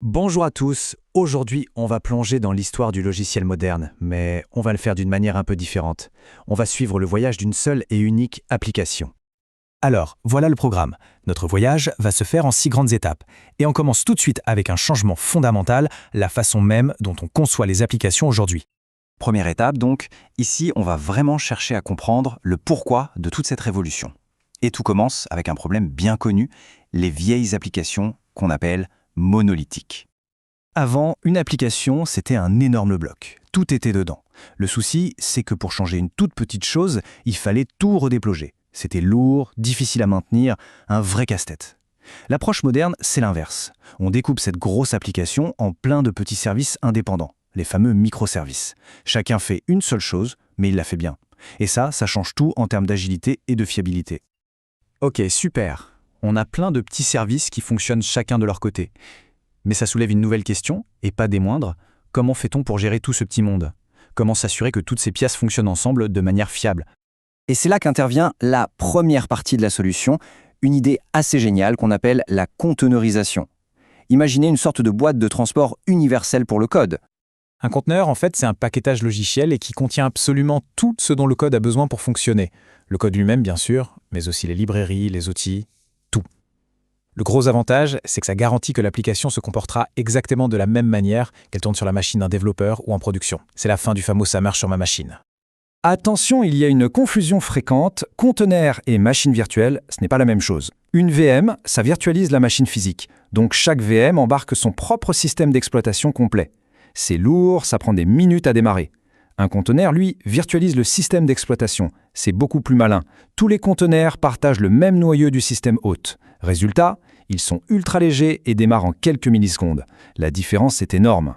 Bonjour à tous, aujourd'hui on va plonger dans l'histoire du logiciel moderne, mais on va le faire d'une manière un peu différente. On va suivre le voyage d'une seule et unique application. Alors, voilà le programme. Notre voyage va se faire en 6 grandes étapes. Et on commence tout de suite avec un changement fondamental, la façon même dont on conçoit les applications aujourd'hui. Première étape donc, ici on va vraiment chercher à comprendre le pourquoi de toute cette révolution. Et tout commence avec un problème bien connu, les vieilles applications qu'on appelle monolithiques. Avant, une application, c'était un énorme bloc. Tout était dedans. Le souci, c'est que pour changer une toute petite chose, il fallait tout redéployer. C'était lourd, difficile à maintenir, un vrai casse-tête. L'approche moderne, c'est l'inverse. On découpe cette grosse application en plein de petits services indépendants, les fameux microservices. Chacun fait une seule chose, mais il la fait bien. Et ça change tout en termes d'agilité et de fiabilité. Ok, super. On a plein de petits services qui fonctionnent chacun de leur côté. Mais ça soulève une nouvelle question, et pas des moindres. Comment fait-on pour gérer tout ce petit monde? Comment s'assurer que toutes ces pièces fonctionnent ensemble de manière fiable? Et c'est là qu'intervient la première partie de la solution, une idée assez géniale qu'on appelle la conteneurisation. Imaginez une sorte de boîte de transport universelle pour le code. Un conteneur, en fait, c'est un paquetage logiciel et qui contient absolument tout ce dont le code a besoin pour fonctionner. Le code lui-même, bien sûr, mais aussi les librairies, les outils, tout. Le gros avantage, c'est que ça garantit que l'application se comportera exactement de la même manière qu'elle tourne sur la machine d'un développeur ou en production. C'est la fin du fameux « ça marche sur ma machine ». Attention, il y a une confusion fréquente. Conteneur et machine virtuelle, ce n'est pas la même chose. Une VM, ça virtualise la machine physique. Donc chaque VM embarque son propre système d'exploitation complet. C'est lourd, ça prend des minutes à démarrer. Un conteneur, lui, virtualise le système d'exploitation. C'est beaucoup plus malin. Tous les conteneurs partagent le même noyau du système hôte. Résultat, ils sont ultra légers et démarrent en quelques millisecondes. La différence est énorme.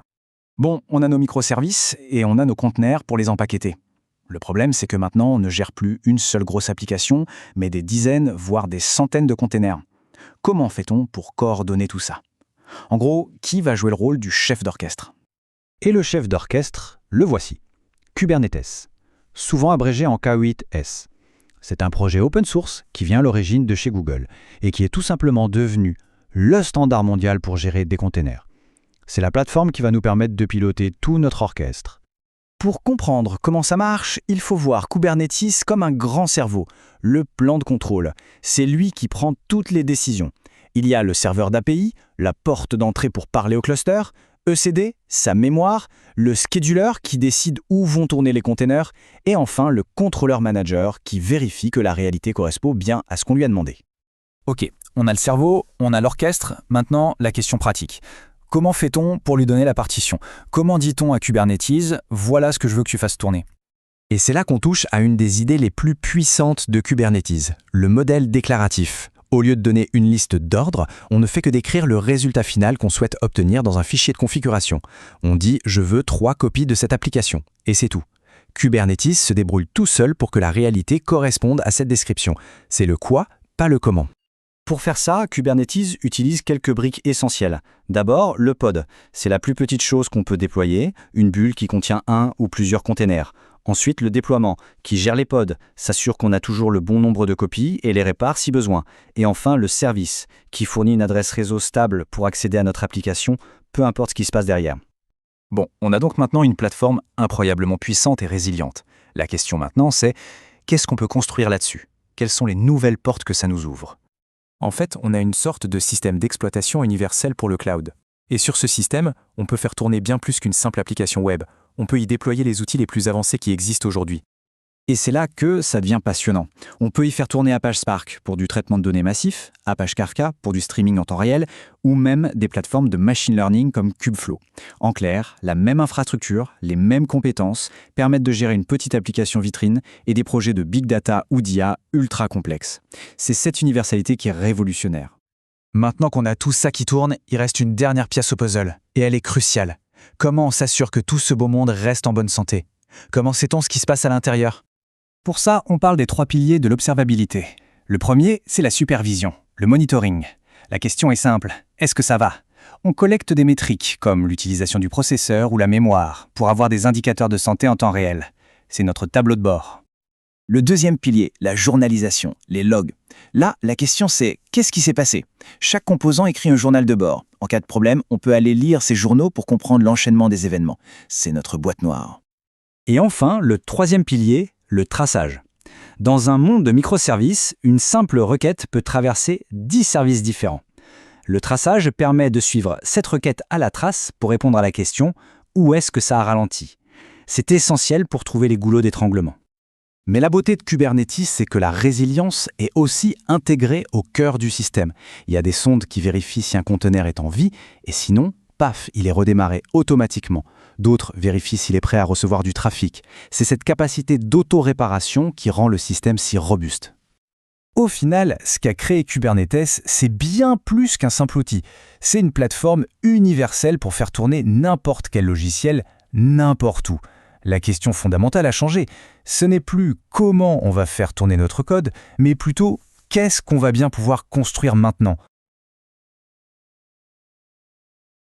Bon, on a nos microservices et on a nos conteneurs pour les empaqueter. Le problème, c'est que maintenant, on ne gère plus une seule grosse application, mais des dizaines, voire des centaines de containers. Comment fait-on pour coordonner tout ça? En gros, qui va jouer le rôle du chef d'orchestre? Et le chef d'orchestre, le voici. Kubernetes, souvent abrégé en K8S. C'est un projet open source qui vient à l'origine de chez Google et qui est tout simplement devenu le standard mondial pour gérer des containers. C'est la plateforme qui va nous permettre de piloter tout notre orchestre. Pour comprendre comment ça marche, il faut voir Kubernetes comme un grand cerveau, le plan de contrôle. C'est lui qui prend toutes les décisions. Il y a le serveur d'API, la porte d'entrée pour parler au cluster, ECD, sa mémoire, le scheduler qui décide où vont tourner les containers, et enfin le contrôleur manager qui vérifie que la réalité correspond bien à ce qu'on lui a demandé. Ok, on a le cerveau, on a l'orchestre, maintenant la question pratique. Comment fait-on pour lui donner la partition? Comment dit-on à Kubernetes « voilà ce que je veux que tu fasses tourner » Et c'est là qu'on touche à une des idées les plus puissantes de Kubernetes, le modèle déclaratif. Au lieu de donner une liste d'ordres, on ne fait que décrire le résultat final qu'on souhaite obtenir dans un fichier de configuration. On dit « je veux 3 copies de cette application » et c'est tout. Kubernetes se débrouille tout seul pour que la réalité corresponde à cette description. C'est le quoi, pas le comment. Pour faire ça, Kubernetes utilise quelques briques essentielles. D'abord, le pod. C'est la plus petite chose qu'on peut déployer, une bulle qui contient un ou plusieurs containers. Ensuite, le déploiement, qui gère les pods, s'assure qu'on a toujours le bon nombre de copies et les répare si besoin. Et enfin, le service, qui fournit une adresse réseau stable pour accéder à notre application, peu importe ce qui se passe derrière. Bon, on a donc maintenant une plateforme incroyablement puissante et résiliente. La question maintenant, c'est qu'est-ce qu'on peut construire là-dessus? Quelles sont les nouvelles portes que ça nous ouvre? En fait, on a une sorte de système d'exploitation universel pour le cloud. Et sur ce système, on peut faire tourner bien plus qu'une simple application web. On peut y déployer les outils les plus avancés qui existent aujourd'hui. Et c'est là que ça devient passionnant. On peut y faire tourner Apache Spark pour du traitement de données massif, Apache Kafka pour du streaming en temps réel, ou même des plateformes de machine learning comme Kubeflow. En clair, la même infrastructure, les mêmes compétences permettent de gérer une petite application vitrine et des projets de big data ou d'IA ultra complexes. C'est cette universalité qui est révolutionnaire. Maintenant qu'on a tout ça qui tourne, il reste une dernière pièce au puzzle, et elle est cruciale. Comment on s'assure que tout ce beau monde reste en bonne santé? Comment sait-on ce qui se passe à l'intérieur? Pour ça, on parle des 3 piliers de l'observabilité. Le premier, c'est la supervision, le monitoring. La question est simple, est-ce que ça va? On collecte des métriques, comme l'utilisation du processeur ou la mémoire, pour avoir des indicateurs de santé en temps réel. C'est notre tableau de bord. Le deuxième pilier, la journalisation, les logs. Là, la question c'est, qu'est-ce qui s'est passé? Chaque composant écrit un journal de bord. En cas de problème, on peut aller lire ces journaux pour comprendre l'enchaînement des événements. C'est notre boîte noire. Et enfin, le troisième pilier, le traçage. Dans un monde de microservices, une simple requête peut traverser 10 services différents. Le traçage permet de suivre cette requête à la trace pour répondre à la question « Où est-ce que ça a ralenti ?» C'est essentiel pour trouver les goulots d'étranglement. Mais la beauté de Kubernetes, c'est que la résilience est aussi intégrée au cœur du système. Il y a des sondes qui vérifient si un conteneur est en vie, et sinon, paf, il est redémarré automatiquement. D'autres vérifient s'il est prêt à recevoir du trafic. C'est cette capacité d'auto-réparation qui rend le système si robuste. Au final, ce qu'a créé Kubernetes, c'est bien plus qu'un simple outil. C'est une plateforme universelle pour faire tourner n'importe quel logiciel, n'importe où. La question fondamentale a changé. Ce n'est plus comment on va faire tourner notre code, mais plutôt qu'est-ce qu'on va bien pouvoir construire maintenant.